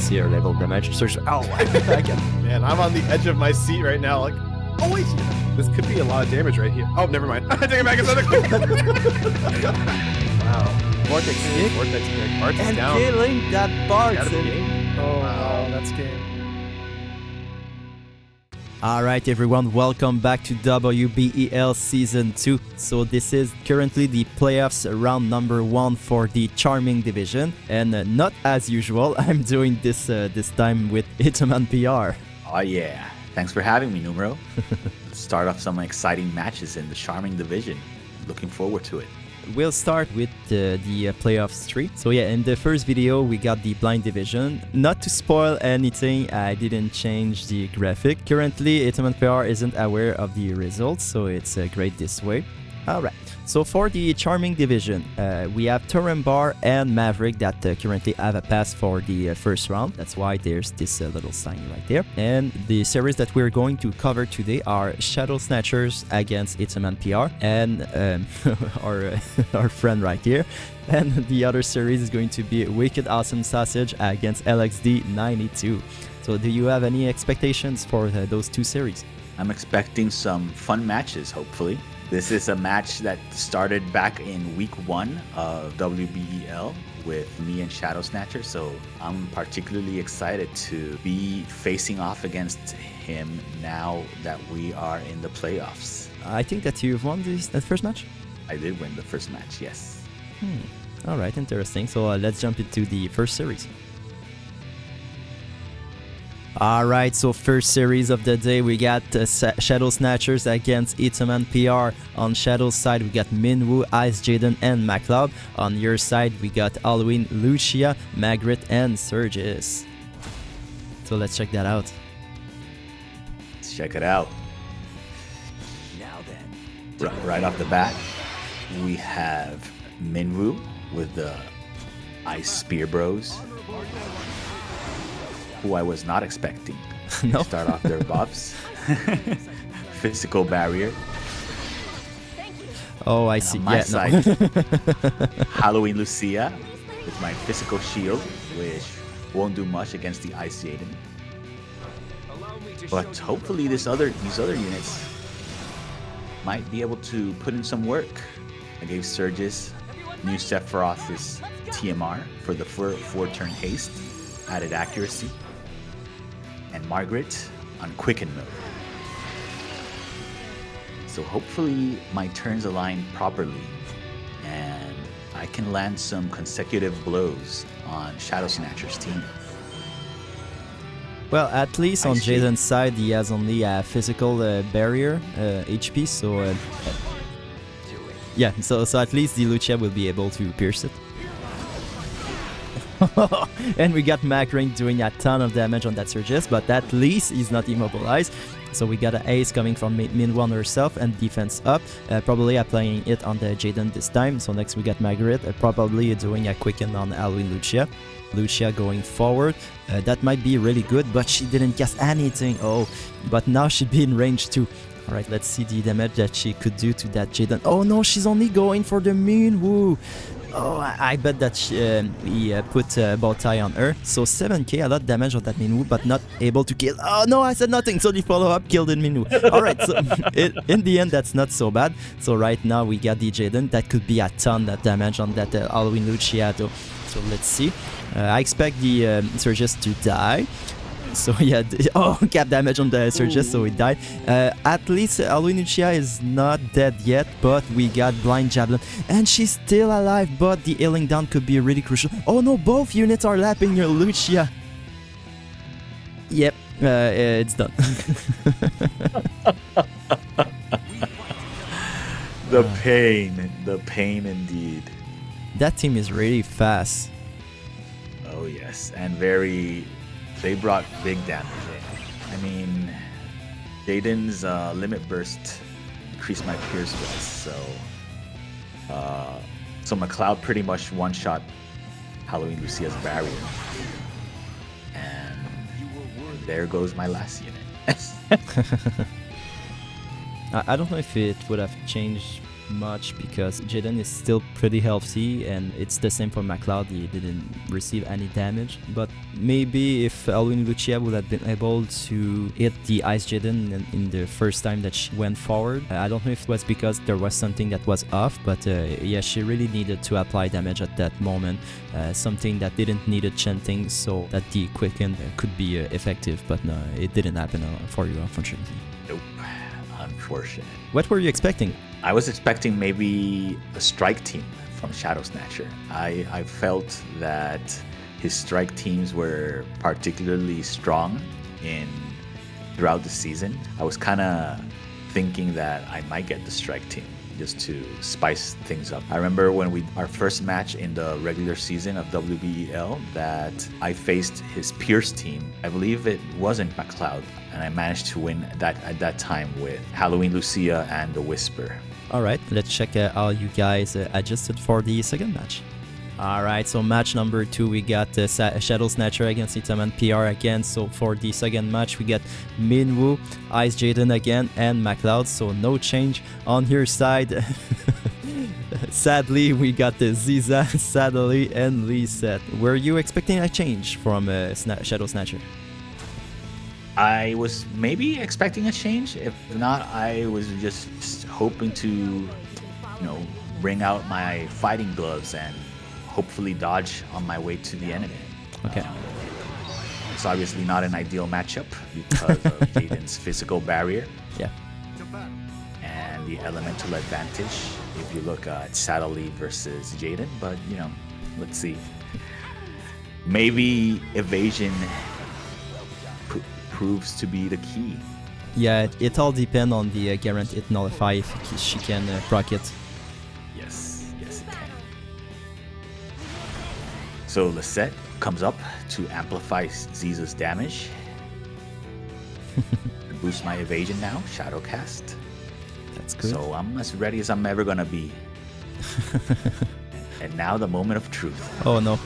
see her level damage. Surge. Oh, I get it. Man, I'm on the edge of my seat right now. Like, oh wait, this could be a lot of damage right here. Oh, never mind. I take it back. It's another quick. Wow. Vortex kick. Vortex kick. Bart's And down. killing that Bart. Gotta be game. Oh, Wow. wow, that's game. Alright everyone, welcome back to WBEL Season 2. So this is currently the playoffs round number 1 for the Charming Division. And not as usual, I'm doing this this time with Itomanpr. Oh yeah, thanks for having me, Numero. Let's start off some exciting matches in the Charming Division. Looking forward to it. We'll start with the playoffs 3. So yeah, in the first video we got the blind division. Not to spoil anything, I didn't change the graphic. Currently, Itomanpr isn't aware of the results, so it's great this way. Alright, so for the Charming Division, we have Itomanpr and Maverick that currently have a pass for the first round. That's why there's this little sign right there. And the series that we're going to cover today are ShadowSnatchers against Itomanpr and our friend right here. And the other series is going to be WickedAwesomeSausage against LXD92. So do you have any expectations for those two series? I'm expecting some fun matches, hopefully. This is a match that started back in week 1 of WBEL with me and ShadowSnatcher, so I'm particularly excited to be facing off against him now that we are in the playoffs. I think that you've won the first match? I did win the first match, yes. Alright, interesting. So let's jump into the first series. Alright, so first series of the day, we got ShadowSnatchers against Itomanpr. On Shadow's side, we got Minwoo, Ice Jaden, and MacLeod. On your side, we got Halloween, Lucia, Margaret, and Surges. So let's check that out. Let's check it out. Now then. Right off the bat, we have Minwoo with the Ice Spear Bros, who I was not expecting No. to start off their buffs. Physical barrier. Oh, I And see. on my Yeah, side, no. Halloween Lucia with my physical shield, which won't do much against the Ice Jaden. But hopefully these other units might be able to put in some work. I gave Surges new Sephiroth's TMR for the 4-turn haste, added accuracy, and Margaret on quicken mode. So hopefully my turns align properly and I can land some consecutive blows on ShadowSnatcher's team. Well, at least on Jaden's side, he has only a physical barrier HP, so yeah, so at least the Lucia will be able to pierce it. And we got Mac-Rain doing a ton of damage on that Surges, but at least he's not immobilized. So we got an ace coming from Minwoo herself and defense up, probably applying it on the Jaden this time. So next we got Margaret, probably doing a quicken on Halloween Lucia. Lucia going forward, that might be really good, but she didn't cast anything. Oh, but now she'd be in range too. Alright, let's see the damage that she could do to that Jaden. Oh no, she's only going for the Minwoo. Oh, I bet that he put a bow tie on her. So 7k, a lot of damage on that Minwoo, but not able to kill. Oh no, I said nothing. So the follow-up killed the Minwoo. Alright, so in the end, that's not so bad. So right now, we got the Jaden. That could be a ton of damage on that Halloween Luciato. So let's see. I expect the Surges to die. So yeah, cap damage on the Surges, so he died. At least Halloween Lucia is not dead yet, but we got Blind Javelin, and she's still alive, but the healing down could be really crucial. Oh no, both units are lapping your Lucia. Yep, it's done. The pain indeed. That team is really fast. Oh yes, and they brought big damage in. I mean, Jaden's limit burst increased my pierce with, so MacLeod pretty much one-shot Halloween Lucia's barrier. And there goes my last unit. I don't know if it would have changed much because Jaden is still pretty healthy, and it's the same for McLeod. He didn't receive any damage. But maybe if Halloween Lucia would have been able to hit the Ice Jaden in the first time that she went forward, I don't know if it was because there was something that was off, but yeah, she really needed to apply damage at that moment, something that didn't need a chanting so that the quicken could be effective, but no, it didn't happen for you, unfortunately. Nope. Unfortunate. What were you expecting? I was expecting maybe a strike team from ShadowSnatcher. I felt that his strike teams were particularly strong throughout the season. I was kind of thinking that I might get the strike team just to spice things up. I remember when our first match in the regular season of WBEL that I faced his Pierce team. I believe it wasn't McLeod, and I managed to win at that time with Halloween Lucia and the Whisper. Alright, let's check how you guys adjusted for the second match. Alright, so match number 2, we got ShadowSnatcher against Itomanpr again. So for the second match, we got Minwoo, Ice Jaden again, and McLeod. So no change on your side. Sadly, we got the Ziza, Sadly, and Lee set. Were you expecting a change from ShadowSnatcher? I was maybe expecting a change. If not, I was just hoping to, bring out my fighting gloves and hopefully dodge on my way to the enemy. Okay. It's obviously not an ideal matchup because of Jaden's physical barrier. Yeah. And the elemental advantage if you look at Sadly versus Jaden, but let's see. Maybe evasion proves to be the key. Yeah, it all depends on the guaranteed nullify if she can proc it. Yes, it can. So Lisette comes up to amplify Ziza's damage. Boost my evasion now, Shadow Cast. That's good. So I'm as ready as I'm ever gonna be. And now the moment of truth. Oh no.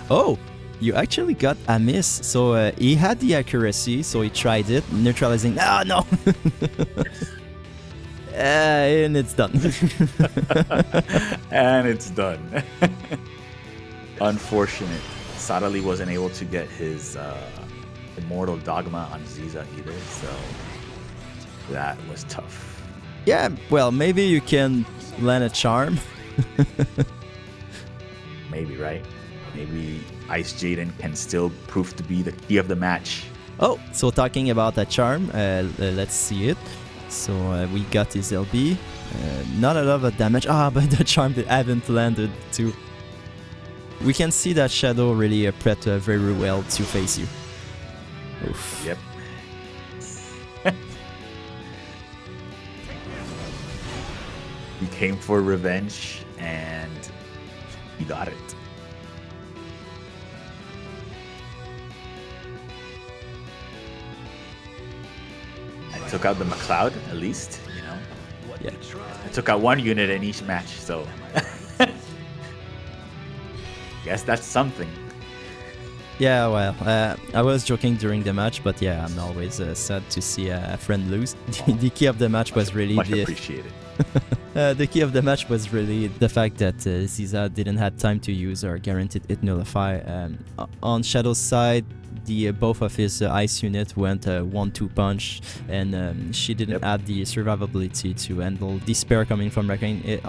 Oh! You actually got a miss. So he had the accuracy, so he tried it, neutralizing. Ah, no! And it's done. And it's done. Unfortunate. Sadali wasn't able to get his Immortal Dogma on Ziza either, so that was tough. Yeah, well, maybe you can land a charm. Maybe, right? Maybe Ice Jaden can still prove to be the key of the match. Oh, so talking about that charm, let's see it. So we got his LB. Not a lot of damage. But the charm that haven't landed too. We can see that Shadow really prepped very well to face you. Oof. Yep. He came for revenge and he got it. I took out the McLeod at least, Yeah. I took out one unit in each match, so guess that's something. Yeah, well, I was joking during the match, but yeah, I'm always sad to see a friend lose. The key of the match was really much appreciated. The key of the match was really the fact that Ziza didn't have time to use our guaranteed hit nullify. On Shadow's side, both of his ice unit went 1-2 punch, and she didn't have the survivability to handle despair coming from Wrecking.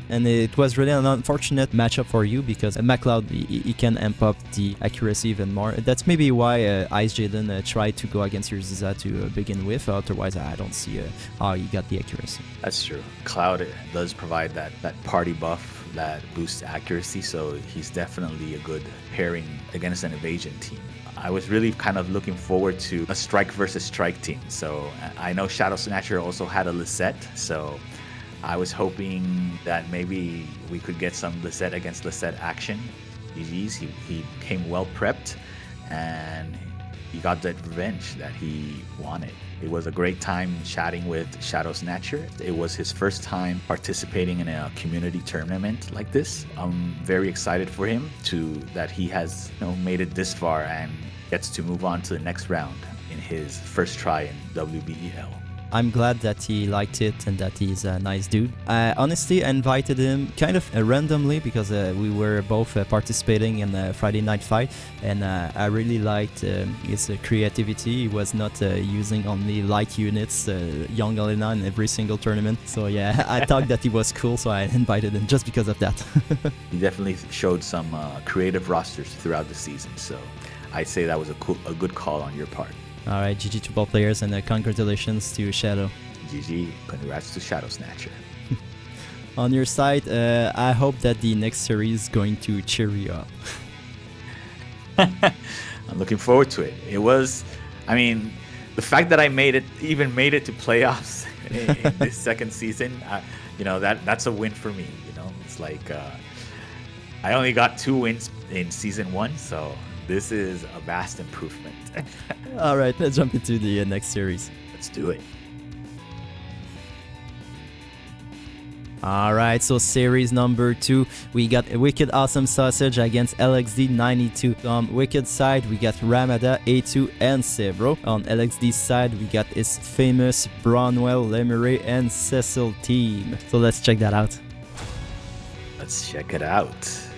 And it was really an unfortunate matchup for you because McLeod, he can amp up the accuracy even more. That's maybe why Ice Jaden tried to go against your Ziza to begin with. Otherwise, I don't see how he got the accuracy. That's true. Cloud does provide that party buff that boosts accuracy, so he's definitely a good pairing against an evasion team. I was really kind of looking forward to a strike versus strike team. So I know ShadowSnatcher also had a Lisette, so I was hoping that maybe we could get some Lisette against Lisette action. GG's, he came well prepped and he got that revenge that he wanted. It was a great time chatting with ShadowSnatcher. It was his first time participating in a community tournament like this. I'm very excited for him that he has made it this far and gets to move on to the next round in his first try in WBEL. I'm glad that he liked it and that he's a nice dude. I honestly invited him kind of randomly because we were both participating in a Friday Night Fight, and I really liked his creativity. He was not using only light units, young Elena in every single tournament. So yeah, I thought that he was cool, so I invited him just because of that. He definitely showed some creative rosters throughout the season, so I'd say that was a good call on your part. Alright, GG to both players, and congratulations to Shadow. GG, congrats to ShadowSnatcher. On your side, I hope that the next series is going to cheer you up. I'm looking forward to it. It was, I mean, the fact that I made it to playoffs in this second season, you know, that's a win for me. You know, it's like I only got 2 wins in season 1, so this is a vast improvement. Alright, let's jump into the next series. Let's do it. Alright, so series number 2, we got WickedAwesomeSausage against LXD92. On Wicked side, we got Ramada, A2, and Severo. On LXD side, we got his famous Bronwell, Lemuray, and Cecil team. So let's check that out. Let's check it out.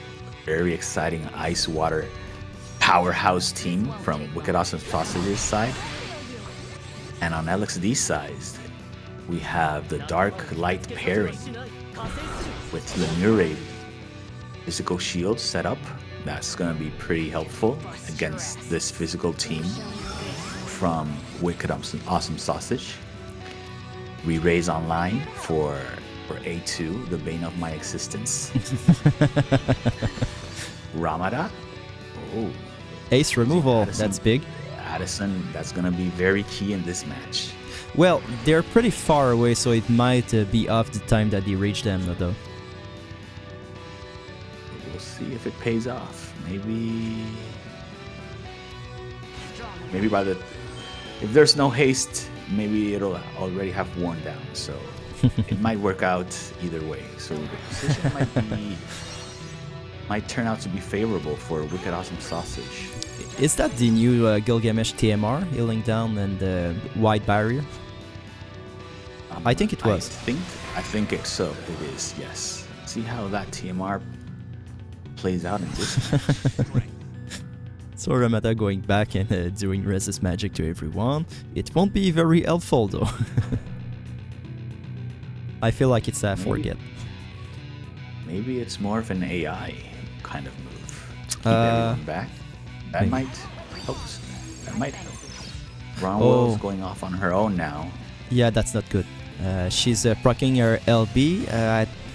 Very exciting ice water powerhouse team from WickedAwesomeSausage's side. And on LXD side, we have the dark light pairing with Lemuray physical shield set up. That's going to be pretty helpful against this physical team from WickedAwesomeSausage. We raise online for A2, the bane of my existence. Ramada. Oh. Ace removal, Addison, that's big. Addison, that's going to be very key in this match. Well, they're pretty far away, so it might be off the time that they reach them, though. We'll see if it pays off. Maybe if there's no haste, maybe it'll already have worn down. So it might work out either way. So the position might turn out to be favorable for Is WickedAwesomeSausage. that the new Gilgamesh TMR, healing down and wide barrier? I think it was. I think it is, yes. See how that TMR plays out in this match. So Ramada going back and doing resist magic to everyone. It won't be very helpful though. I feel like it's a forget. Maybe it's more of an AI kind of move. To keep everyone back. That might help. That might help. Bronwell's going off on her own now. Yeah, that's not good. She's proccing her LB.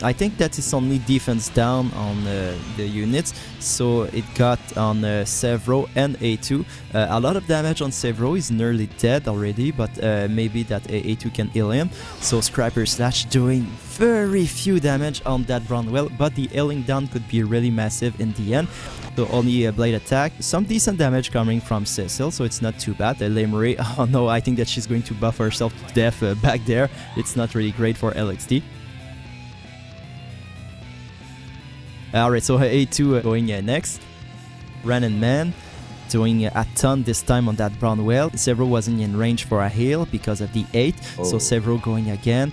I think that is only defense down on the units, so it got on Severo and A2. A lot of damage on Severo, is nearly dead already, but maybe that A2 can heal him. So Scrapper Slash doing very few damage on that Bronwell, but the healing down could be really massive in the end. So only a blade attack, some decent damage coming from Cecil, so it's not too bad. Lemuray, oh no, I think that she's going to buff herself to death back there. It's not really great for LXD. Alright, so A2 going next. Ran and Man doing a ton this time on that Bronwell. Severo wasn't in range for a heal because of the 8, so Severo going again.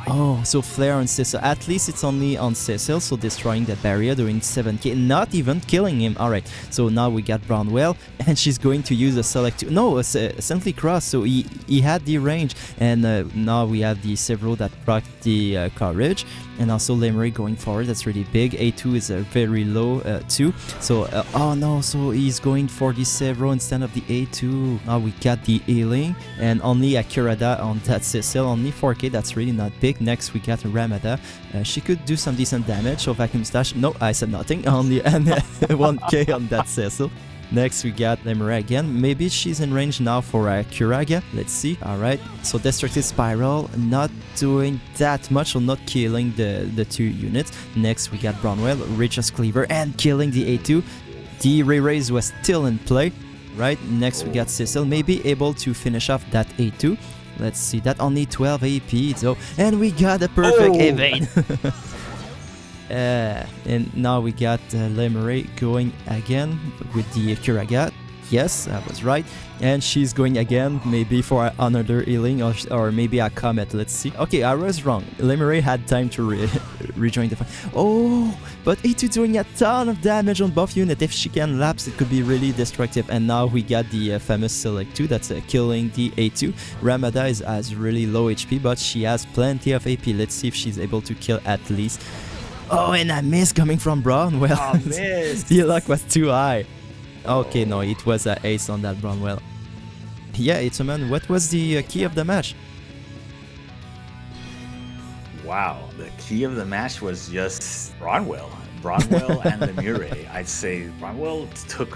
Oh, so Flare on Cecil. At least it's only on Cecil, so destroying the barrier, doing 7k, not even killing him. Alright, so now we got Bronwell, and she's going to use a select... No, a Saintly Cross, so he had the range. And now we have the Severo that proc the Courage, and also Lemuray going forward, that's really big. A2 is very low too. So, oh no, so he's going for the Severo instead of the A2. Now we got the healing, and only a Kurada on that Cecil, only 4k, that's really not big. Next we got Ramada. She could do some decent damage, so Vacuum Stash, no, I said nothing, only 1k on that Cecil. Next we got Lemuray again, maybe she's in range now for Kuraga, let's see. Alright, so Destructive Spiral, not doing that much, so not killing the 2 units. Next we got Bronwell, Rich's Cleaver, and killing the A2. The Re-Raise was still in play, right? Next we got Cecil, maybe able to finish off that A2. Let's see, that only 12 AP, so, and we got a perfect evade. And now we got Lemuray going again with the Kuraga. Yes, I was right. And she's going again, maybe for another healing or maybe a comet. Let's see. Okay, I was wrong. Lemire had time to rejoin the fight. Oh, but A2 doing a ton of damage on buff unit. If she can lapse, it could be really destructive. And now we got the famous Select 2 that's killing the A2. Ramada has really low HP, but she has plenty of AP. Let's see if she's able to kill at least. Oh, and a miss coming from Brownwell. Oh, miss. The luck was too high. Okay, no, it was an ace on that Brownwell. Yeah, Itoman, what was the key of the match? Wow, the key of the match was just Bronwell and Lemire. I'd say Bronwell took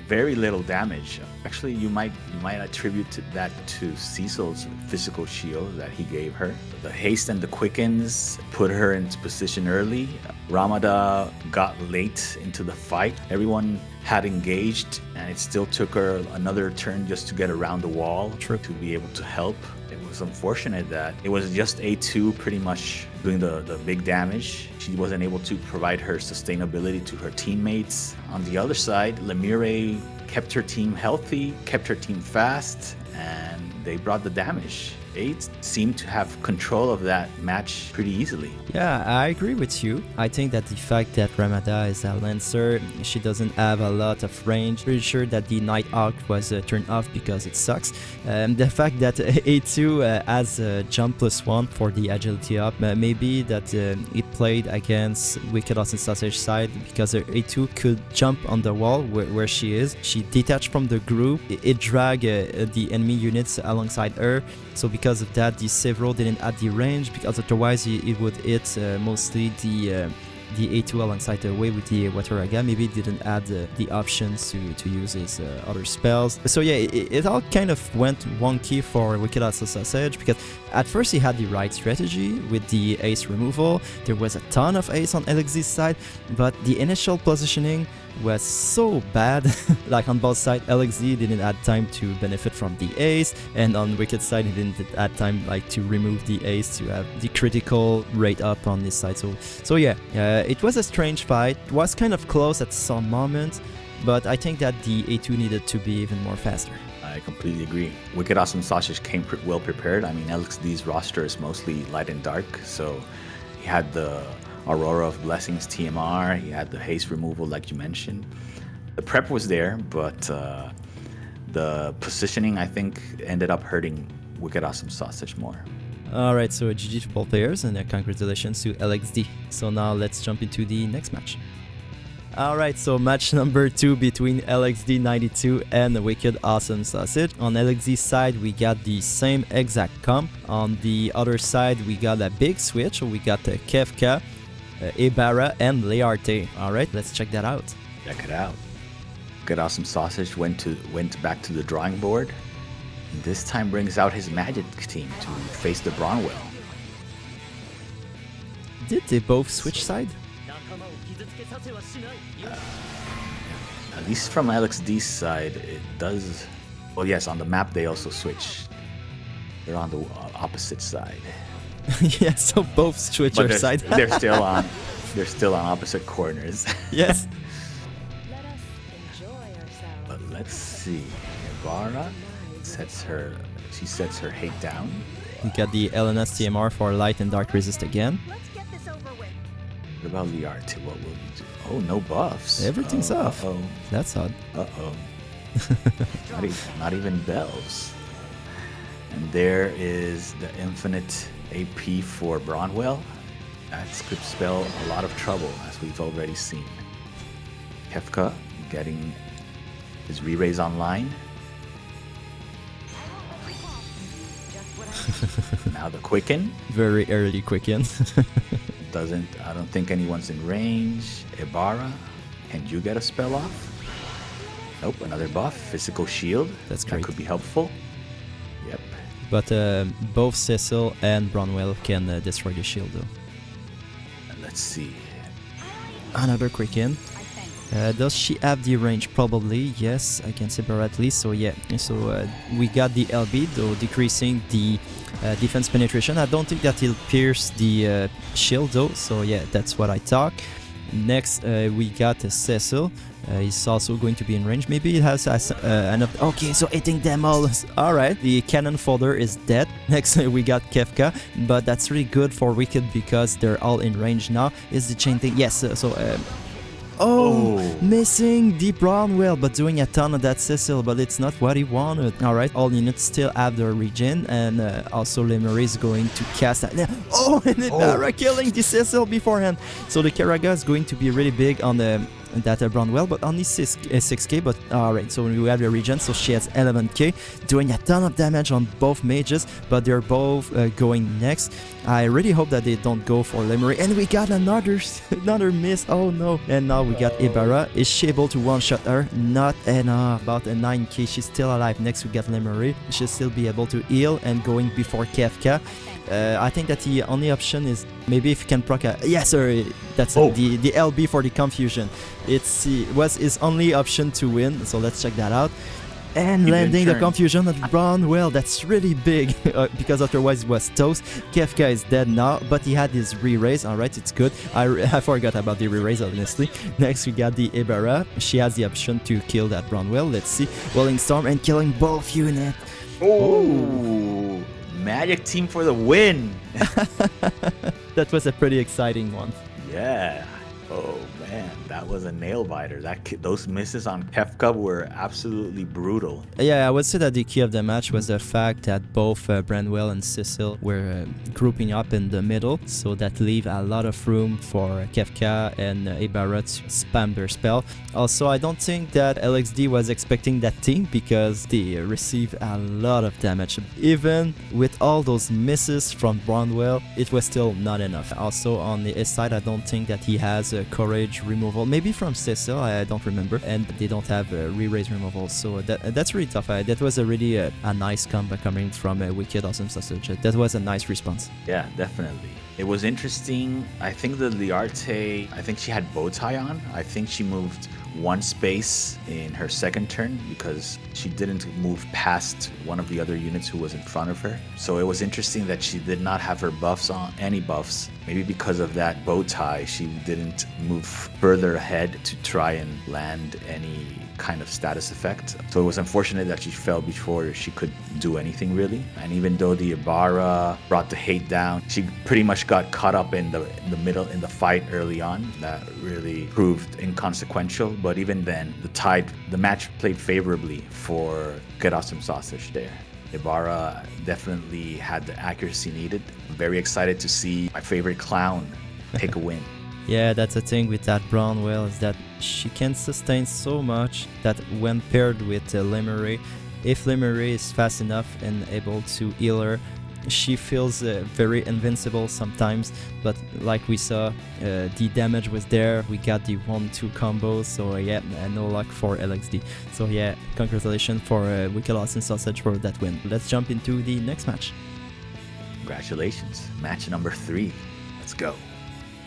very little damage. Actually, you might attribute that to Cecil's physical shield that he gave her. The haste and the quickens put her into position early. Ramada got late into the fight. Everyone had engaged, and it still took her another turn just to get around the wall to be able to help. It was unfortunate that it was just A2 pretty much doing the big damage. She wasn't able to provide her sustainability to her teammates. On the other side, Lemire kept her team healthy, kept her team fast, and they brought the damage. 8 seemed to have control of that match pretty easily. Yeah, I agree with you. I think that the fact that Ramada is a Lancer, she doesn't have a lot of range. Pretty sure that the Nighthawk was turned off because it sucks. The fact that A2 has jump +1 for the agility up, maybe that it played against WickedAwesomeSausage side because A2 could jump on the wall where she is. She detached from the group. It dragged the enemy units alongside her. So because of that, the Severo didn't add the range, because otherwise it would hit mostly the A2 alongside the way with the Wateraga. Maybe it didn't add the options to use his other spells. So yeah, it all kind of went wonky for WickedAwesomeSausage, because at first he had the right strategy with the ace removal. There was a ton of ace on LXD's side, but the initial positioning was so bad. Like on both sides, LXD didn't have time to benefit from the ace, and on Wicked side he didn't have time like to remove the ace to have the critical rate up on this side. So yeah, it was a strange fight. It was kind of close at some moments, but I think that the A2 needed to be even more faster. I completely agree. WickedAwesomeSausage came well prepared. I mean, LXD's roster is mostly light and dark, so he had the Aurora of Blessings TMR, he had the haste removal like you mentioned. The prep was there, but the positioning I think ended up hurting WickedAwesomeSausage more. Alright, so GG to all players, and congratulations to LXD. So now let's jump into the next match. Alright, so match number 2 between LXD92 and WickedAwesomeSausage. On LXD's side, we got the same exact comp. On the other side, we got a big switch. We got Kefka, Ibarra, and Learte. Alright, let's check that out. Check it out. WickedAwesomeSausage went back to the drawing board. And this time brings out his magic team to face the Bronwell. Did they both switch side? At least from LXD's side, it does. Well, yes, on the map they also switch. They're on the opposite side. Yeah, so both switch But their side. they're still on. They're still on opposite corners. Yes. But let's see. Ibarra sets her hate down. We got the LNS TMR for light and dark resist again. What about Learte? What will you do? Oh, no buffs. Everything's off. Uh-oh. That's odd. Uh-oh. not even bells. And there is the infinite AP for Bronwell. That could spell a lot of trouble, as we've already seen. Kefka getting his re-raise online. Now the Quicken. Very early Quicken. I don't think anyone's in range. Ibarra, can you get a spell off? Nope, another buff. Physical shield. That's great. That could be helpful. Yep. But both Cecil and Bronwell can destroy the shield though. Let's see. Another Quicken. Does she have the range? Probably, yes, I can say her at least. So yeah, so we got the LB though, decreasing the defense penetration. I don't think that it'll pierce the shield though, so yeah, that's what I thought. Next, we got Cecil. He's also going to be in range. Maybe it has enough. Okay, so hitting them all. All right, the cannon folder is dead. Next, we got Kefka, but that's really good for Wicked because they're all in range now. Is the chain thing? Yes. Missing the Brownwell, but doing a ton of that Cecil, but it's not what he wanted. Alright, all units still have their regen, and also Lemery is going to cast that. And Ibarra killing the Cecil beforehand. So the Karaga is going to be really big on the that Brownwell, but only 6k, but alright, so we have the regen, so she has 11k, doing a ton of damage on both mages, but they're both going next. I really hope that they don't go for Lemery, and we got another miss, oh no. And now we got Ibarra. Is she able to one-shot her? Not enough, about a 9k, she's still alive. Next we got Lemery, she'll still be able to heal, and going before Kefka. I think that the only option is maybe if you can proc a... Yes, sir, that's the LB for the confusion. It was his only option to win, so let's check that out. And landing the confusion at Brownwell, that's really big, because otherwise it was toast. Kefka is dead now, but he had his re-raise, alright, it's good. I forgot about the re-raise, honestly. Next we got the Ibarra, she has the option to kill that Brownwell, let's see. Welling Storm and killing both units. Oh, Magic team for the win. That was a pretty exciting one. Yeah. Oh man, that was a nail biter. Those misses on Kefka were absolutely brutal. Yeah, I would say that the key of the match was the fact that both Brandwell and Cecil were grouping up in the middle, so that leave a lot of room for Kefka and Ibarra to spam their spell. Also, I don't think that LXD was expecting that team because they received a lot of damage. Even with all those misses from Brandwell, it was still not enough. Also, on the east side, I don't think that he has courage removal, maybe from Cecil, I don't remember, and they don't have re-raise removal, so that's really tough. That was a really a nice comeback coming from WickedAwesomeSausage. That was a nice response. Yeah, definitely. It was interesting. I think the Liarte, I think she had bow tie on. I think she moved one space in her second turn because she didn't move past one of the other units who was in front of her. So it was interesting that she did not have her buffs on, any buffs. Maybe because of that bow tie, she didn't move further ahead to try and land any kind of status effect. So it was unfortunate that she fell before she could do anything really. And even though the Ibarra brought the hate down, she pretty much got caught up in the middle in the fight early on. That really proved inconsequential. But even then, the match played favorably for WickedAwesomeSausage there. Ibarra definitely had the accuracy needed. I'm very excited to see my favorite clown take a win. Yeah, that's the thing with that Brownwell, is that she can sustain so much that when paired with Lemery, if Lemery is fast enough and able to heal her, she feels very invincible sometimes, but like we saw, the damage was there. We got the 1-2 combo, so yeah, no luck for LXD. So yeah, congratulations for WickedAwesomeSausage for that win. Let's jump into the next match. Congratulations, match number 3. Let's go.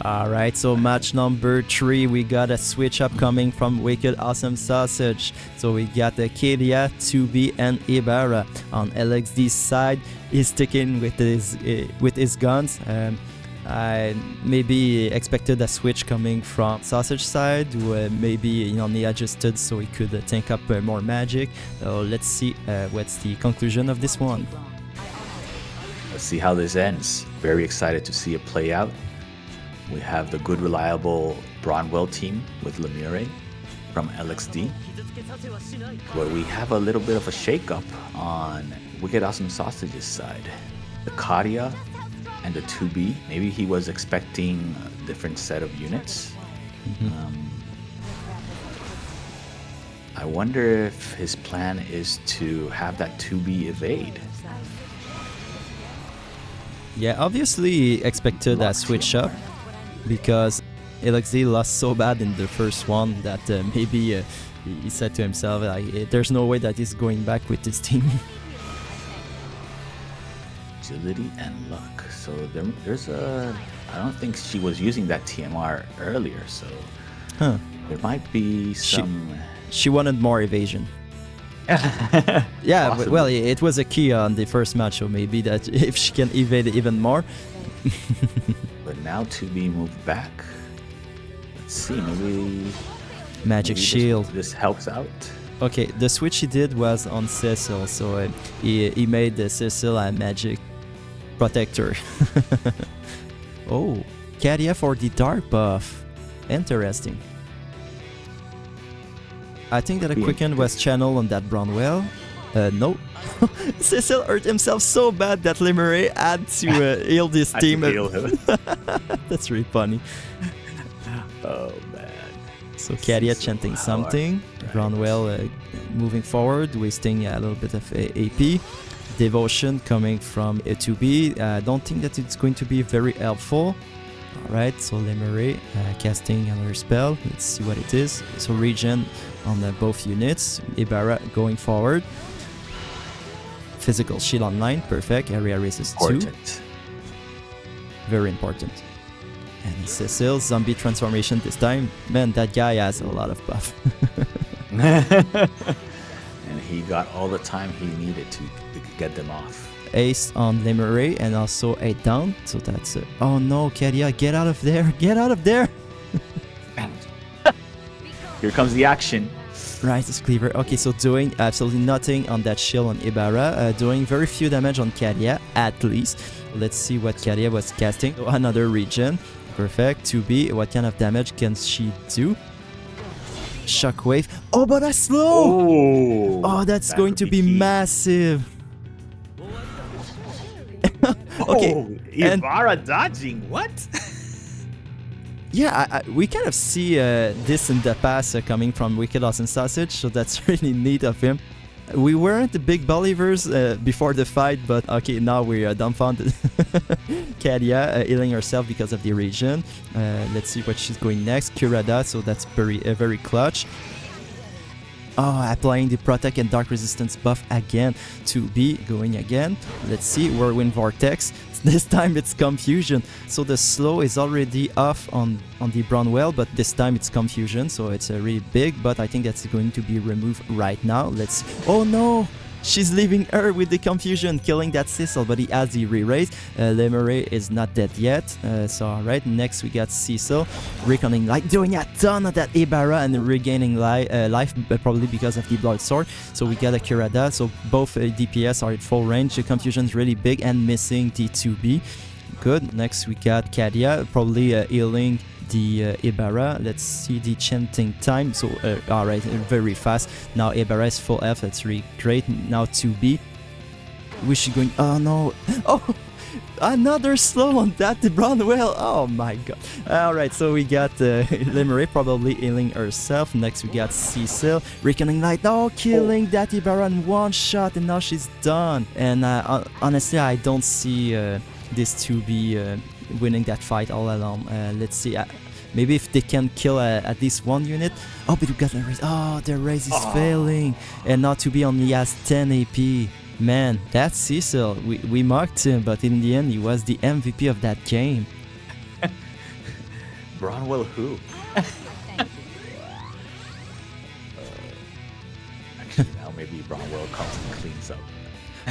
Alright, so match number 3, we got a switch up coming from WickedAwesomeSausage. So we got the Kedia, 2B, and Ibarra. On LXD's side, he's sticking with his guns. I maybe expected a switch coming from Sausage side, who maybe only adjusted so he could tank up more magic. Let's see what's the conclusion of this one. Let's see how this ends. Very excited to see it play out. We have the good, reliable Brownwell team with Lemire from LXD. But we have a little bit of a shakeup on WickedAwesomeSausage's side. The Kadia and the 2B. Maybe he was expecting a different set of units. I wonder if his plan is to have that 2B evade. Yeah, obviously he expected a switch up, because LXD lost so bad in the first one that maybe he said to himself, there's no way that he's going back with this team. Agility and luck. So there's a... I don't think she was using that TMR earlier, so there might be some... She wanted more evasion. Yeah, Possibly. Well, it was a key on the first match, so maybe that if she can evade even more. But now 2B moved back. Let's Let's see, maybe Magic maybe Shield. This helps out. Okay, the switch he did was on Cecil, so he made the Cecil a magic protector. Oh, Kadia for the dark buff. Interesting. I think that a quicken was channeled on that Bronwell. No. Cecil hurt himself so bad that Lemeray had to heal this team. That's really funny. Oh man. So Kadia chanting something. Right. Bronwell moving forward, wasting a little bit of AP. Devotion coming from a 2B. I don't think that it's going to be very helpful. Alright, so Lemeray casting another spell. Let's see what it is. So regen on both units. Ibarra going forward. Physical shield online. Perfect. Area raises 2. Very important. And Cecil, zombie transformation this time. Man, that guy has a lot of buff. And he got all the time he needed to get them off. Ace on Lemeray and also 8 down. So that's it. Oh no, Kadia, get out of there. Get out of there. Here comes the action. Rises Cleaver. Okay, so doing absolutely nothing on that shield on Ibarra. Doing very few damage on Kadia, at least. Let's see what Kadia was casting. So another regen. Perfect. 2B. What kind of damage can she do? Shockwave. Oh, but a slow! Oh, that's going to be massive. Okay. Oh, Ibarra dodging. What? Yeah, we kind of see this in the past coming from WickedAwesomeSausage, so that's really neat of him. We weren't the big believers before the fight, but okay, now we are dumbfounded. Kadia healing herself because of the regen. Let's see what she's going next. Kurada, so that's very clutch. Oh, applying the Protect and Dark Resistance buff again. 2B going again. Let's see, Whirlwind Vortex. This time it's Confusion. So the slow is already off on the Bronwell, but this time it's Confusion, so it's really big, but I think that's going to be removed right now. Let's... Oh no! She's leaving her with the Confusion, killing that Cecil, but he has the re-raise. Lemeray is not dead yet. So alright, next we got Cecil. Reckoning Light, doing a ton of that Ibarra and regaining life, probably because of the Blood Sword. So we got a Kurada, so both DPS are at full range. The Confusion is really big and missing the 2B. Good, next we got Kadia, probably healing the Ibarra. Let's see the chanting time. So alright, very fast. Now Ibarra is full F, that's really great. Now 2B. Where's she going? Oh no! Oh! Another slow on that Bronwell. Oh my god. Alright, so we got Lemeray probably healing herself. Next we got Cecil. Reckoning Light. Oh, killing that Ibarra in one shot, and now she's done. And honestly, I don't see this 2B winning that fight all alone. Let's see. Maybe if they can kill at least one unit. Oh, but we got the raise. Oh, the raise is failing. And now 2B only has 10 AP. Man, that's Cecil. We mocked him, but in the end, he was the MVP of that game. Bronwell who? Actually, now maybe Bronwell comes and cleans up.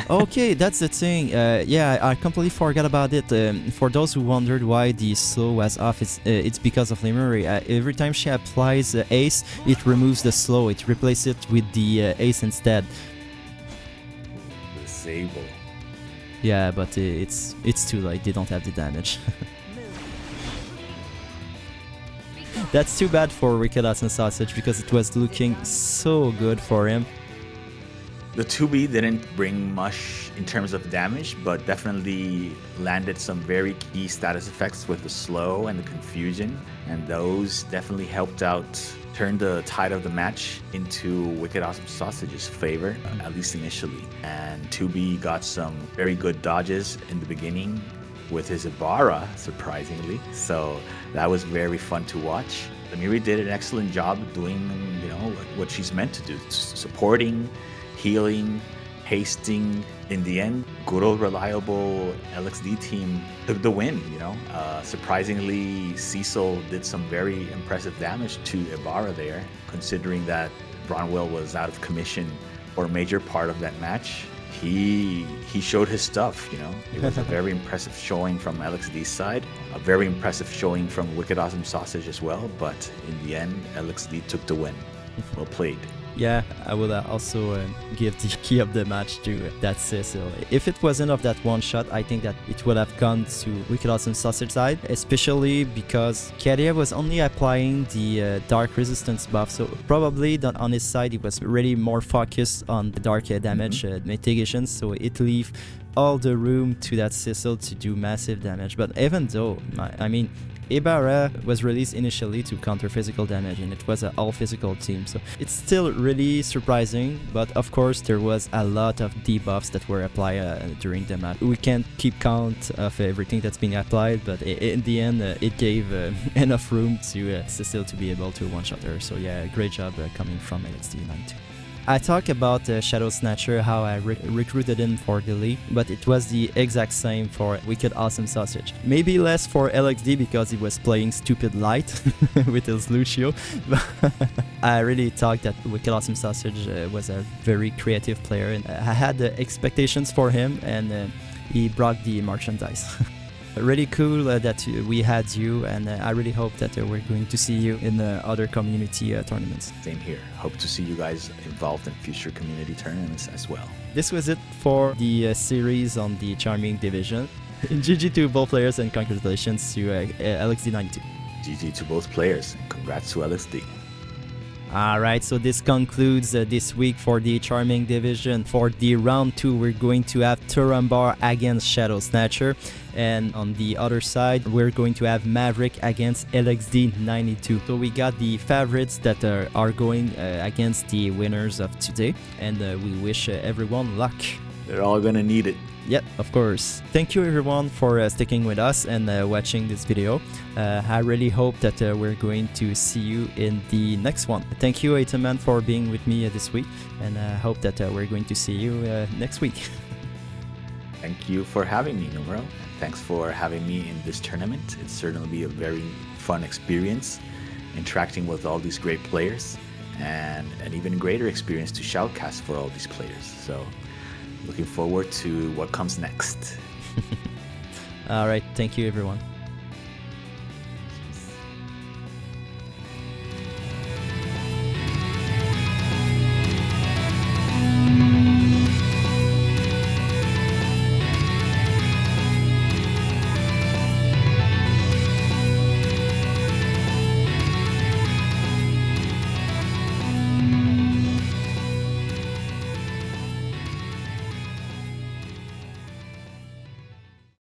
Okay, that's the thing. Yeah, I completely forgot about it. For those who wondered why the slow was off, it's because of Lemeray. Every time she applies Ace, it removes the slow. It replaces it with the Ace instead. Disable. Yeah, but it's too late. They don't have the damage. That's too bad for WickedAwesomeSausage because it was looking so good for him. The 2B didn't bring much in terms of damage, but definitely landed some very key status effects with the slow and the confusion, and those definitely helped out turn the tide of the match into WickedAwesomeSausage's favor, at least initially. And 2B got some very good dodges in the beginning with his Ibarra, surprisingly, so that was very fun to watch. Amiri did an excellent job doing, you know, what she's meant to do, supporting, healing, hasting. In the end, good old reliable LXD team took the win, you know. Surprisingly, Cecil did some very impressive damage to Ibarra there, considering that Bronwell was out of commission for a major part of that match. he showed his stuff, you know. It was a very impressive showing from LXD's side, a very impressive showing from WickedAwesomeSausage as well, but in the end, LXD took the win. Well played. Yeah, I will also give the key of the match to that Cecil. If it wasn't of that one shot, I think that it would have gone to WickedAwesomeSausage side, especially because Kadia was only applying the dark resistance buff, so probably that on his side he was really more focused on the dark damage mitigation, so it leave all the room to that Cecil to do massive damage. But even though, I mean, Ibarra was released initially to counter physical damage, and it was an all-physical team, so it's still really surprising, but of course there was a lot of debuffs that were applied during the match. We can't keep count of everything that's been applied, but in the end it gave enough room to Cecil to be able to one-shot her, so yeah, great job coming from LXD92. I talk about ShadowSnatcher, how I recruited him for the league, but it was the exact same for WickedAwesomeSausage. Maybe less for LXD because he was playing stupid light with his Lucio, but I really thought that WickedAwesomeSausage was a very creative player, and I had expectations for him, and he brought the merchandise. Really cool that we had you, and I really hope that we're going to see you in other community tournaments. Same here. Hope to see you guys involved in future community tournaments as well. This was it for the series on the Charming Division. GG to both players and congratulations to LXD92. GG to both players and congrats to LXD. Alright, so this concludes this week for the Charming Division. For the round 2, we're going to have Itomanpr against ShadowSnatcher, and on the other side, we're going to have Maverick against LXD92. So we got the favorites that are going against the winners of today, and we wish everyone luck. They're all gonna need it. Yep, of course. Thank you everyone for sticking with us and watching this video. I really hope that we're going to see you in the next one. Thank you, Itoman, for being with me this week, and I hope that we're going to see you next week. Thank you for having me, Numero. Thanks for having me in this tournament. It's certainly be a very fun experience interacting with all these great players, and an even greater experience to shoutcast for all these players. So looking forward to what comes next. All right, thank you everyone.